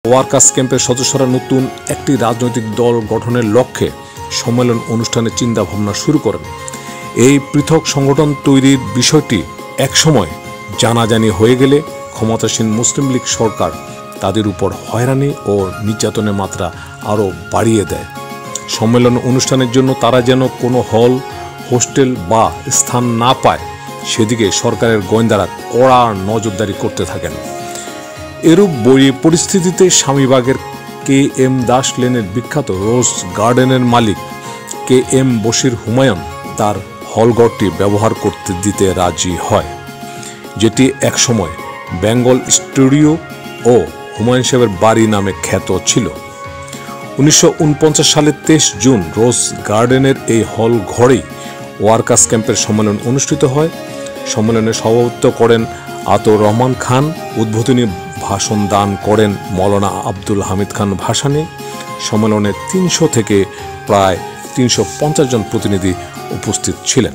Workers ক্যাম্পের সদস্যরা নতুন একটি রাজনৈতিক দল গঠনের লক্ষ্যে সম্মেলন অনুষ্ঠানে চিন্তাভাবনা শুরু করেন। এই পৃথক সংগঠন তৈরির বিষয়টি একসময় জানাজানি হয়ে গেলে ক্ষমতাসীন মুসলিম লীগ সরকার তাদের উপর হয়রানি ও নির্যাতনের মাত্রা আরও বাড়িয়ে দেয়। সম্মেলন অনুষ্ঠানের জন্য তারা যেন কোনো হল, হোস্টেল বা স্থান না পায় সেদিকে সরকারের গোয়েন্দারা কড়া নজরদারি করতে থাকেন। এরূপ পরিস্থিতিতে স্বামীবাগের KM দাস লেনের বিখ্যাত রোজ গার্ডেনের মালিক KM বশির হুমায়ুন তার হলঘরটি ব্যবহার করতে দিতে রাজি হয়, যেটি একসময় বেঙ্গল স্টুডিও ও হুমায়ুন সাহেবের বাড়ি নামে খ্যাত ছিল। 1949 সালের 23 জুন রোজ গার্ডেনের এই হল ঘরেই ওয়ার্কার্স ক্যাম্পের সম্মেলন অনুষ্ঠিত হয়। সম্মেলনে সভাপতিত্ব করেন আতর রহমান খান, উদ্বোধনী ভাষণ দান করেন মৌলানা আব্দুল হামিদ খান ভাসানী। সম্মেলনে 300 থেকে প্রায় 350 জন প্রতিনিধি উপস্থিত ছিলেন।